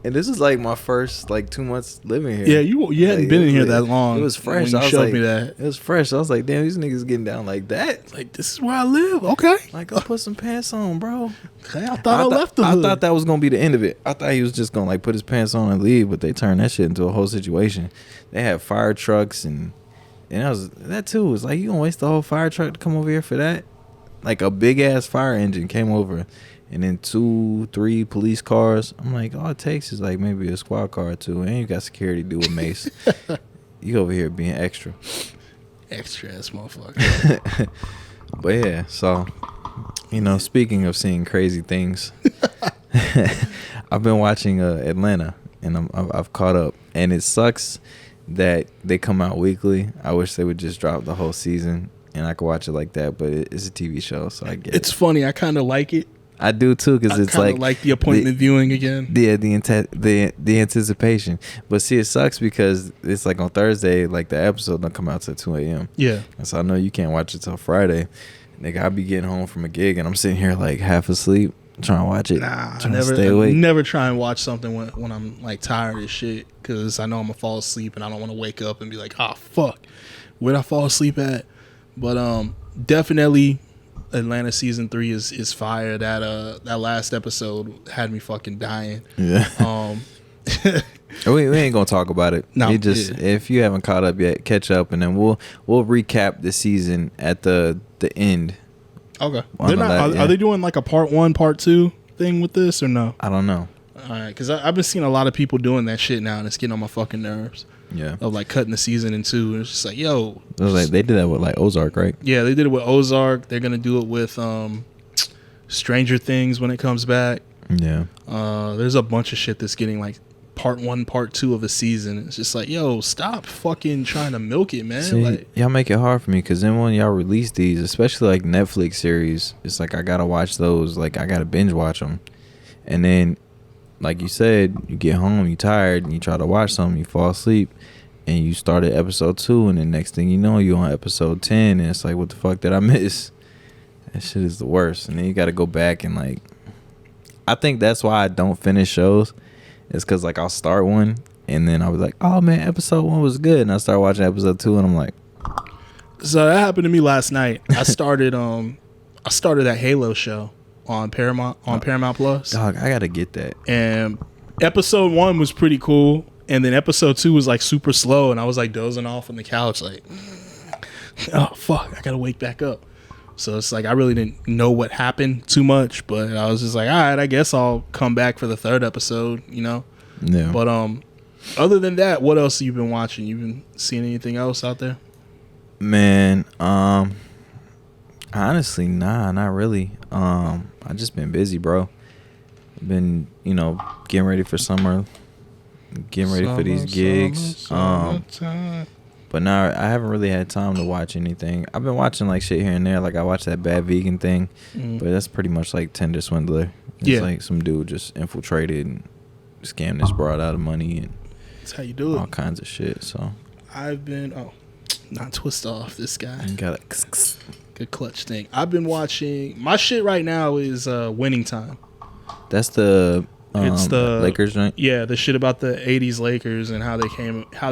And this is like my first like 2 months living here. Yeah, you hadn't been in here that long. It was fresh. When you showed me that. It was fresh. I was like, damn, these niggas getting down like that. Like, this is where I live. Okay. Like, go put some pants on, bro. Okay, I thought I left the hood. I thought that was gonna be the end of it. I thought he was just gonna like put his pants on and leave, but they turned that shit into a whole situation. They had fire trucks and that too was like, you gonna waste the whole fire truck to come over here for that? Like a big ass fire engine came over. And then 2-3 police cars. I'm like, all it takes is like maybe a squad car or two. And you got security do with mace. You over here being extra. Extra ass motherfucker. But yeah, so, you know, speaking of seeing crazy things, I've been watching Atlanta, and I've caught up. And it sucks that they come out weekly. I wish they would just drop the whole season and I could watch it like that. But it's a TV show, so I get it. It's funny. I kind of like it. I do too, because it's like the appointment viewing again. Yeah, the anticipation. But see, it sucks because it's like on Thursday, like the episode don't come out till 2 a.m. Yeah, and so I know you can't watch it till Friday. Nigga, I be getting home from a gig and I'm sitting here like half asleep trying to watch it. Nah, I never try and watch something when I'm like tired as shit, because I know I'm gonna fall asleep and I don't want to wake up and be like, oh fuck, where'd I fall asleep at? But definitely. Atlanta season 3 is fire. That last episode had me fucking dying. Yeah. We ain't gonna talk about it. No. If you haven't caught up yet, catch up, and then we'll recap the season at the end. Okay. Are they doing like a part 1, part 2 thing with this or no? I don't know. All right, because I've been seeing a lot of people doing that shit now, and it's getting on my fucking nerves. Yeah. Of like cutting the season in 2, and it's just like, yo. It was like they did that with like Ozark, right? Yeah, they did it with Ozark. They're gonna do it with Stranger Things when it comes back. Yeah. There's a bunch of shit that's getting like part 1, part 2 of a season. It's just like, yo, stop fucking trying to milk it, man. See, like, y'all make it hard for me, because then when y'all release these, especially like Netflix series, it's like I gotta watch those. Like I gotta binge watch them, and then. Like you said, you get home, you tired, and you try to watch something, you fall asleep, and you start at episode 2, and then next thing you know, you're on episode 10, and it's like, what the fuck did I miss? That shit is the worst. And then you got to go back and like, I think that's why I don't finish shows. It's because like I'll start one, and then I was like, oh man, episode 1 was good, and I start watching episode 2, and I'm like, so that happened to me last night. I started that Halo show on Paramount Plus. Dog, I gotta get that. And episode 1 was pretty cool, and then episode 2 was like super slow, and I was like dozing off on the couch like, oh fuck, I gotta wake back up. So it's like I really didn't know what happened too much, but I was just like, all right, I guess I'll come back for the 3rd episode, you know. Yeah. But Other than that, what else have you been watching? You been seeing anything else out there? Man, honestly, nah, not really. I just been busy, bro. Been, getting ready for summer, getting ready for these gigs. But now I haven't really had time to watch anything. I've been watching like shit here and there. Like I watched that Bad Vegan thing, but that's pretty much like Tinder Swindler. It's like some dude just infiltrated and scammed this broad out of money and that's how you do it. All kinds of shit. So I've been not twist off this guy. You got a good clutch thing. I've been watching my shit right now is Winning Time. That's the it's the Lakers joint. Yeah, the shit about the '80s Lakers and how they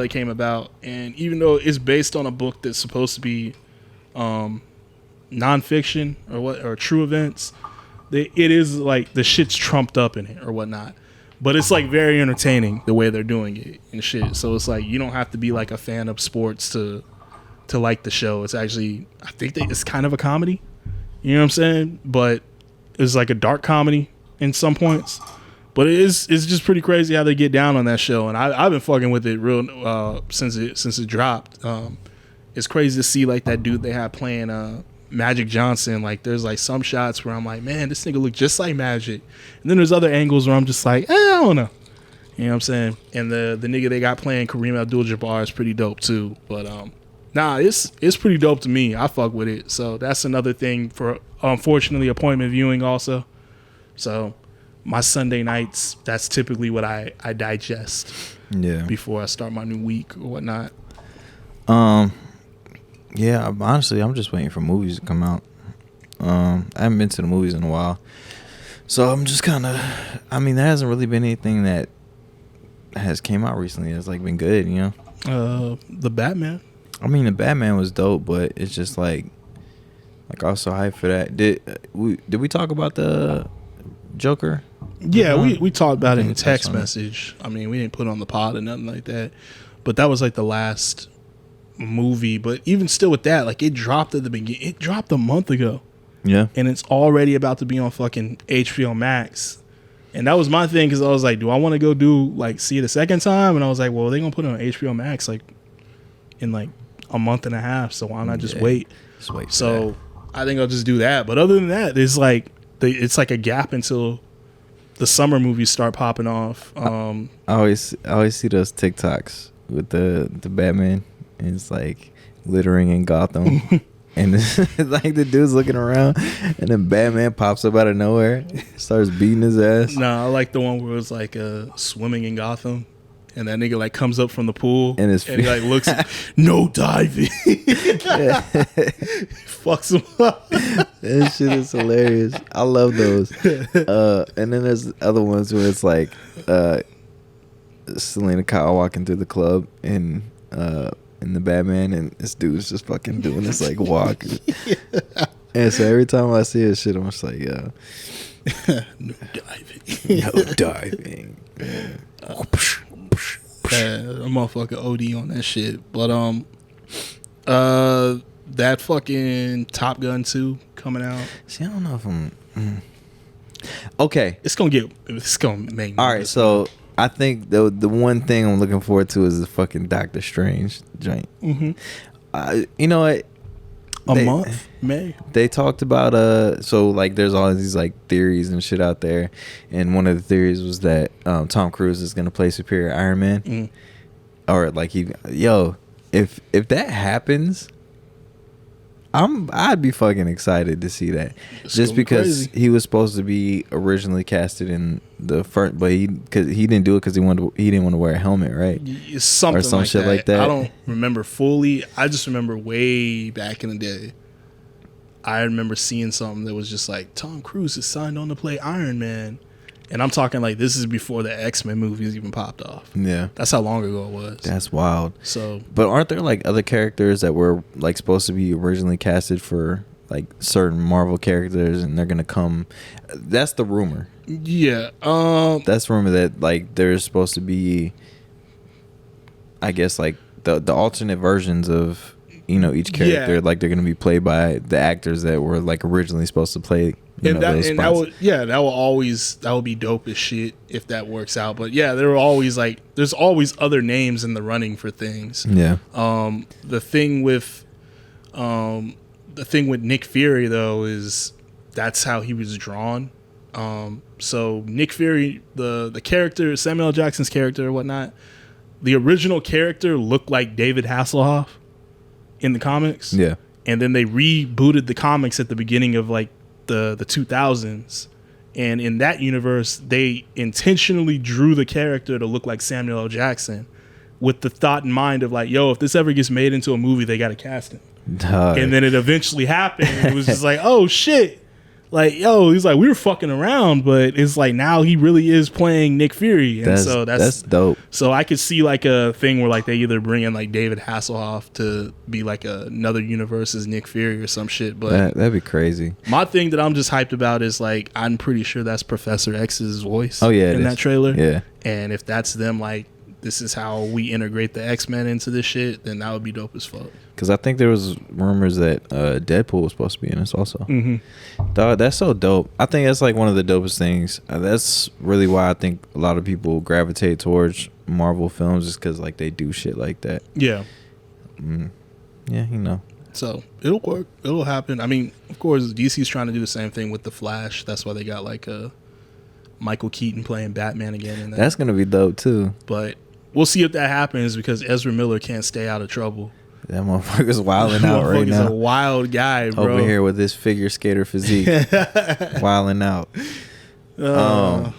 came about. And even though it's based on a book that's supposed to be nonfiction or true events, it is like the shit's trumped up in it or whatnot. But it's like very entertaining the way they're doing it and shit. So it's like you don't have to be like a fan of sports to like the show. It's actually it's kind of a comedy. You know what I'm saying? But it's like a dark comedy in some points. But it's just pretty crazy how they get down on that show, and I've been fucking with it real since it dropped. It's crazy to see like that dude they had playing Magic Johnson. Like there's like some shots where I'm like, man, this nigga look just like Magic, and then there's other angles where I'm just like, I don't know. You know what I'm saying? And the nigga they got playing Kareem Abdul-Jabbar is pretty dope too. But it's pretty dope to me. I fuck with it. So that's another thing for unfortunately appointment viewing also. So. My Sunday nights, that's typically what I digest before I start my new week or whatnot. Yeah, honestly, I'm just waiting for movies to come out. I haven't been to the movies in a while. So I'm just kind of, there hasn't really been anything that has came out recently that's like been good, The Batman. The Batman was dope, but it's just like also hyped for that. Did we talk about the Joker? Yeah, we talked about it in text message. We didn't put it on the pod or nothing like that. But that was like the last movie. But even still with that, like it dropped at the beginning. It dropped a month ago. Yeah. And it's already about to be on fucking HBO Max. And that was my thing because I was like, do I want to go see it a second time? And I was like, well, they're going to put it on HBO Max like in like a month and a half. So why not just wait? Just wait. So I think I'll just do that. But other than that, it's like a gap until the summer movies start popping off. I always see those TikToks with the Batman, and it's like littering in Gotham, and it's like the dude's looking around, and then Batman pops up out of nowhere, starts beating his ass. No, I like the one where it's like swimming in Gotham. And that nigga like comes up from the pool and he like looks, no diving. Fucks him up. That shit is hilarious. I love those. And then there's other ones where it's like Selena Kyle walking through the club in the Batman, and this dude's just fucking doing this like walk. And so every time I see this shit, I'm just like, yo, no diving. No diving. A motherfucker OD on that shit. But that fucking Top Gun 2 coming out. See, I don't know if I'm okay. It's gonna make all right. So I think the one thing I'm looking forward to is the fucking Doctor Strange joint. You know what? Month May. They talked about so like there's all these like theories and shit out there, and one of the theories was that Tom Cruise is gonna play Superior Iron Man, or like if that happens, I'd be fucking excited to see that. Just because he was supposed to be originally casted in the first, but he didn't do it because he didn't want to wear a helmet, right? Something or some like shit that. like that. I don't remember fully. I just remember way back in the day. I remember seeing something that was just like Tom Cruise is signed on to play Iron Man, and I'm talking like this is before the X-Men movies even popped off. Yeah, that's how long ago it was. That's wild. So, but aren't there like other characters that were like supposed to be originally casted for like certain Marvel characters, and they're gonna come? That's the rumor. Yeah, that's rumor that like there's supposed to be, I guess, like the alternate versions of each character, like they're gonna be played by the actors that were like originally supposed to play. That will be dope as shit if that works out. But yeah, there's always other names in the running for things. Yeah. The thing with Nick Fury though is that's how he was drawn. So Nick Fury, the character, Samuel L. Jackson's character or whatnot, the original character looked like David Hasselhoff in the comics. Yeah. And then they rebooted the comics at the beginning of like the 2000s. And in that universe, they intentionally drew the character to look like Samuel L. Jackson with the thought in mind of like, yo, if this ever gets made into a movie, they got to cast him. And then it eventually happened. It was just like, oh shit. Like, yo, he's like, we were fucking around, but it's like now he really is playing Nick Fury. And that's dope. So I could see like a thing where like they either bring in like David Hasselhoff to be like another universe as Nick Fury or some shit. But that'd be crazy. My thing that I'm just hyped about is like, I'm pretty sure that's Professor X's voice in that trailer. Yeah. And if that's them, like, this is how we integrate the X-Men into this shit, then that would be dope as fuck. Because I think there was rumors that Deadpool was supposed to be in this also. Mm-hmm. Dog, that's so dope. I think that's like one of the dopest things. That's really why I think a lot of people gravitate towards Marvel films, just because like they do shit like that. Yeah. Yeah, So it'll work. It'll happen. I mean, of course, DC's trying to do the same thing with The Flash. That's why they got like Michael Keaton playing Batman again. In that. That's going to be dope too. But we'll see if that happens because Ezra Miller can't stay out of trouble. That motherfucker's wilding out right now. He's a wild guy, bro. Over here with his figure skater physique. Wilding out. Damn,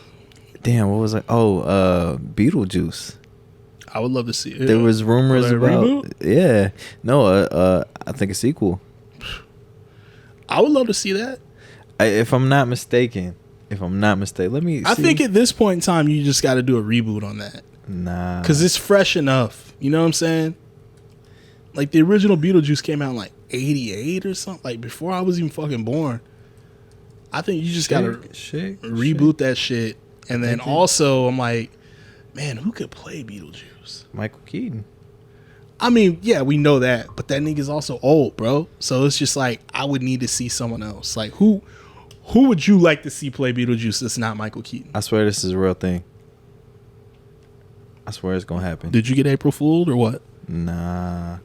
what was I? Beetlejuice. I would love to see it. There was rumors about reboot? Yeah. No, I think a sequel. I would love to see that. If I'm not mistaken, let me see. I think at this point in time, you just got to do a reboot on that. Nah. Because it's fresh enough. You know what I'm saying? Like, the original Beetlejuice came out in, like, 88 or something. Like, before I was even fucking born. I think you just got to reboot that shit. And then also, I'm like, man, who could play Beetlejuice? Michael Keaton. I mean, yeah, we know that. But that nigga's also old, bro. So it's just like, I would need to see someone else. Like, who would you like to see play Beetlejuice that's not Michael Keaton? I swear this is a real thing. I swear it's going to happen. Did you get April Fooled or what? Nah.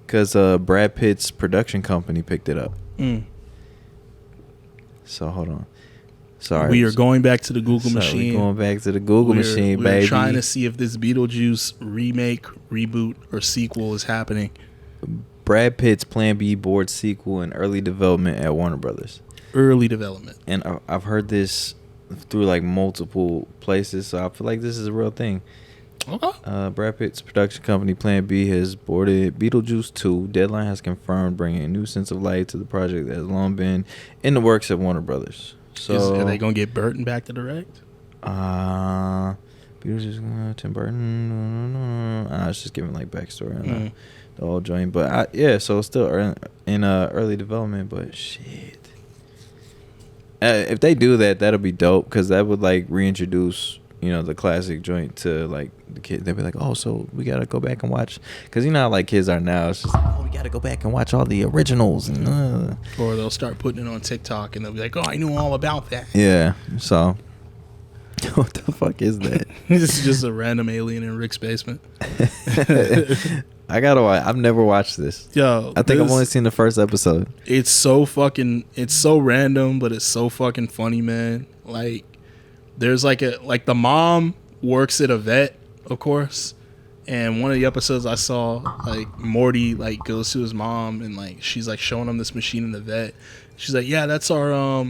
Because Brad Pitt's production company picked it up. So, hold on. Sorry. We are going back to the Google machine. We're going back to the Google machine, baby. We're trying to see if this Beetlejuice remake, reboot, or sequel is happening. Brad Pitt's Plan B board sequel in early development at Warner Brothers. Early development. And I've heard this through like multiple places, so I feel like this is a real thing. Okay. Brad Pitt's production company Plan B has boarded Beetlejuice 2. Deadline has confirmed bringing a new sense of light to the project that has long been in the works at Warner Brothers. So are they gonna get Burton back to direct? Beetlejuice, Tim Burton. I was just giving like backstory on the whole joint, but so it's still in early development. But shit, if they do that, that'll be dope because that would like reintroduce the classic joint to like the kid. They'll be like, oh, so we gotta go back and watch because how like kids are now. It's just like, oh, we gotta go back and watch all the originals and or they'll start putting it on TikTok and they'll be like, oh, I knew all about that. Yeah, so what the fuck is that? This is just a random alien in Rick's basement. I gotta watch. I've never watched this. Yo, I think I've only seen the first episode. It's so random, but it's so fucking funny, man. Like, there's like the mom works at a vet, of course, and one of the episodes I saw, like Morty like goes to his mom and like she's like showing him this machine in the vet. She's like, yeah, that's our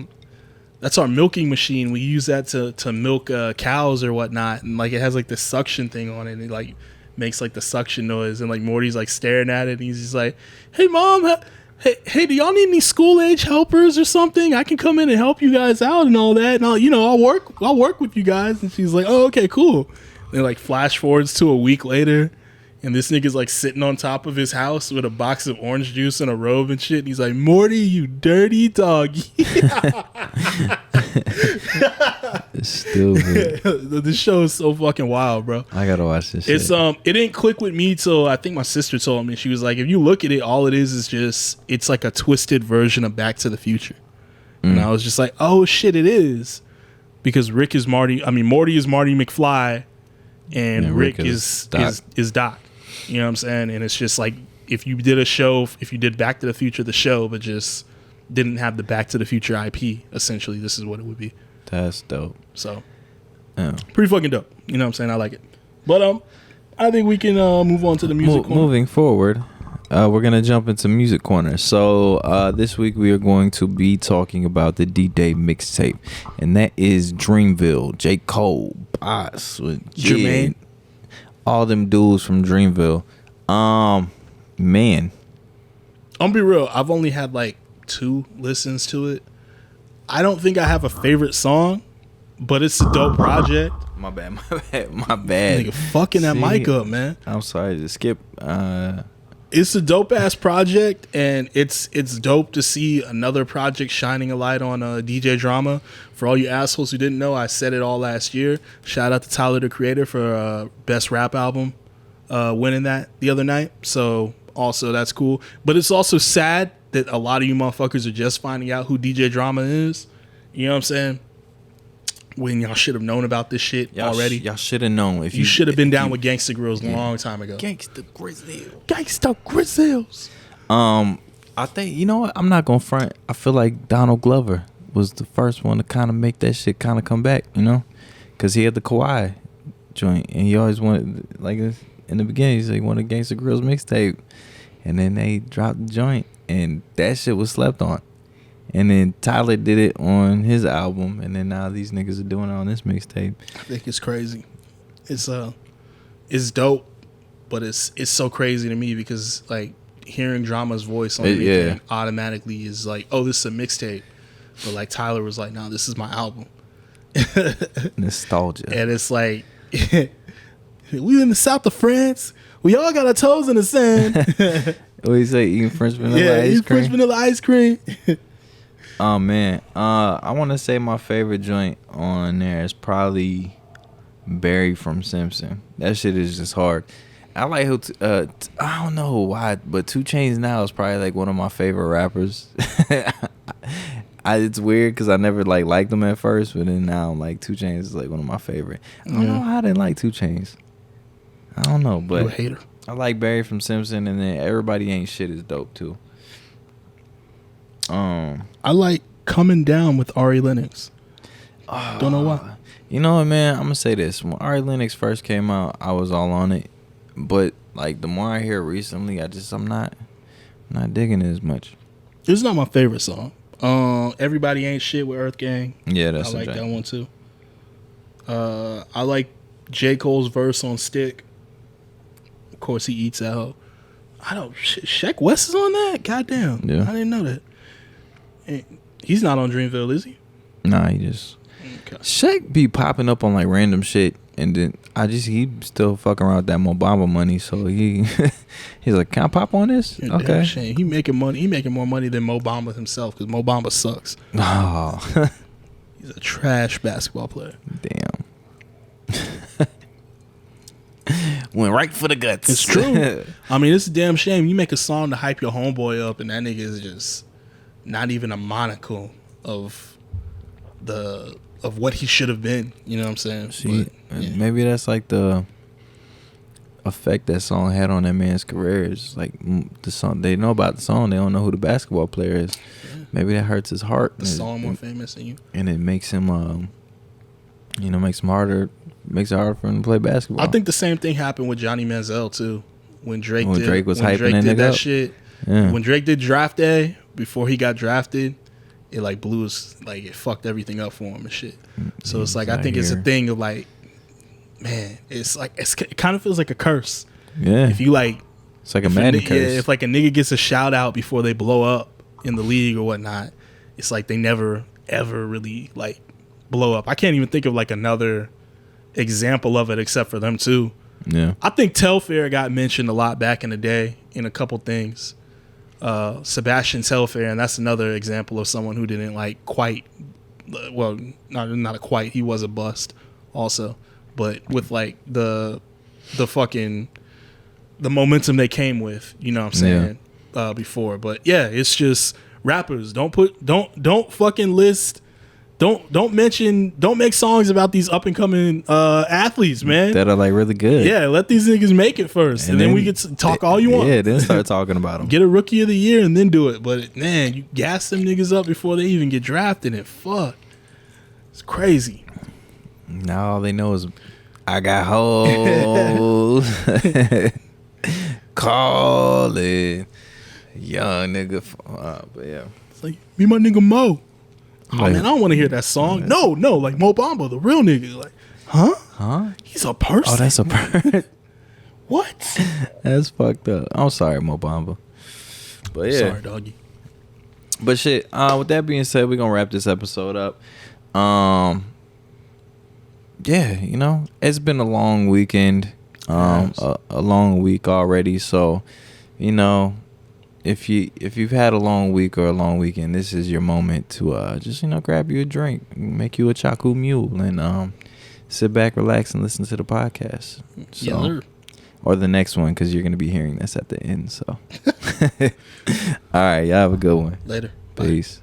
milking machine. We use that to milk cows or whatnot, and like it has like this suction thing on it, and it like makes like the suction noise, and like Morty's like staring at it, and he's just like, hey mom, hey, do y'all need any school age helpers or something? I can come in and help you guys out and all that, and I'll work with you guys. And she's like, oh, okay, cool. And like flash forwards to a week later, And this nigga's like sitting on top of his house with a box of orange juice and a robe and shit. And he's like, Morty, you dirty doggy. Stupid. This show is so fucking wild, bro. I gotta watch this shit. It didn't click with me till I think my sister told me. She was like, if you look at it, all it is just, it's like a twisted version of Back to the Future. And I was just like, oh shit, it is. Because Morty is Marty McFly and Rick is Doc. You know what I'm saying? And it's just like, if you did Back to the Future, the show, but just didn't have the Back to the Future IP, essentially, this is what it would be. That's dope. So, pretty fucking dope. You know what I'm saying? I like it. But I think we can move on to the music corner. Moving forward, we're going to jump into Music Corner. So, this week we are going to be talking about the D-Day mixtape. And that is Dreamville, J. Cole, Boss, with Jermaine. All them dudes from Dreamville. Man. I'm gonna be real. I've only had like 2 listens to it. I don't think I have a favorite song, but it's a dope project. My bad. Nigga, fucking that mic up, man. I'm sorry to skip. It's a dope ass project, and it's dope to see another project shining a light on DJ Drama. For all you assholes who didn't know, I said it all last year. Shout out to Tyler the Creator for best rap album, winning that the other night. So also that's cool, but it's also sad that a lot of you motherfuckers are just finding out who DJ Drama is. You know what I'm saying? When y'all should have known about this shit already. Y'all should have known. You should have been down with Gangsta Grills a long time ago. Gangsta Grizzles. Gangsta Grizzles. I think, you know what? I'm not going to front. I feel like Donald Glover was the first one to kind of make that shit kind of come back, you know? Because he had the Kawhi joint. And he always wanted, like in the beginning, he said he wanted Gangsta Grills mixtape. And then they dropped the joint. And that shit was slept on. And then Tyler did it on his album, and then now these niggas are doing it on this mixtape. I think it's crazy. It's dope, but it's so crazy to me because like hearing Drama's voice on everything automatically is like, oh, this is a mixtape. But like Tyler was like, no, this is my album. Nostalgia. And it's like, we in the south of France. We all got our toes in the sand. What do you say? Eating French vanilla ice cream? French vanilla ice cream. Oh man, I want to say my favorite joint on there is probably Barry from Simpson. That shit is just hard. I like who. I don't know why, but 2 Chainz now is probably like one of my favorite rappers. It's weird because I never liked them at first, but then now I'm like 2 Chainz is like one of my favorite. I don't know how I didn't like 2 Chainz. I don't know, but you a hater. I like Barry from Simpson, and then Everybody Ain't Shit is dope too. I like Coming Down with Ari Lennox. Don't know why. You know what, man? I'm gonna say this. When Ari Lennox first came out, I was all on it. But like the more I hear it recently, I'm not digging it as much. It's not my favorite song. Everybody Ain't Shit with Earth Gang. Yeah, that's I like that one too. I like J. Cole's verse on Stick. Of course, he eats that hoe. Sheck West is on that? Goddamn. Yeah. I didn't know that. He's not on Dreamville, is he? Nah, he just... Okay. Shaq be popping up on like random shit, and then he still fucking around with that Mobamba money, so he's like, can I pop on this? Yeah, okay. Shame. He making money. He making more money than Mobamba himself, because Mobamba sucks. Oh. He's a trash basketball player. Damn. Went right for the guts. It's true. I mean, it's a damn shame. You make a song to hype your homeboy up, and that nigga is just not even a monocle of what he should have been. You know what I'm saying? See, maybe that's like the effect that song had on that man's career. Is like the song, they know about the song, they don't know who the basketball player is. Yeah. Maybe that hurts his heart. The song more famous than you, and it makes him, makes it harder for him to play basketball. I think the same thing happened with Johnny Manziel too. When Drake was hyping that shit. Yeah. When Drake did Draft Day before he got drafted, it like blew his, like it fucked everything up for him and shit. So it's like I think it's a thing of like, man, it's like it kind of feels like a curse. Yeah. If you like, it's like a Madden curse. Yeah, if like a nigga gets a shout out before they blow up in the league or whatnot, it's like they never ever really like blow up. I can't even think of like another example of it except for them too. Yeah. I think Telfair got mentioned a lot back in the day in a couple things. Sebastian Telfair, and that's another example of someone who didn't like quite, well, not a quite, he was a bust also, but with like the fucking the momentum they came with, you know what I'm saying, before. But yeah, it's just rappers don't fucking list. Don't make songs about these up and coming athletes, man. That are like really good. Yeah, let these niggas make it first, and then we get to talk all you want. Yeah, then start talking about them. Get a rookie of the year and then do it. But man, you gas them niggas up before they even get drafted, and fuck, it's crazy. Now all they know is I got hoes. Call it young nigga. But yeah, It's like me, my nigga Mo. Oh Like- man, I don't want to hear that song. No, like Mo Bamba, the real nigga. Like, huh? He's a person. oh, that's a bird. What? That's fucked up. I'm sorry, Mo Bamba. But yeah. Sorry, doggy. But shit, with that being said, we're gonna wrap this episode up. Yeah, you know, it's been a long weekend. Yes. A long week already. So, you know, if you've had a long week or a long weekend, this is your moment to just, you know, grab you a drink, make you a Chaku mule, and sit back, relax, and listen to the podcast. So, Yeah, sir. or the next one, because you're gonna be hearing this at the end. So, all right, y'all have a good one. Later. Bye. Peace.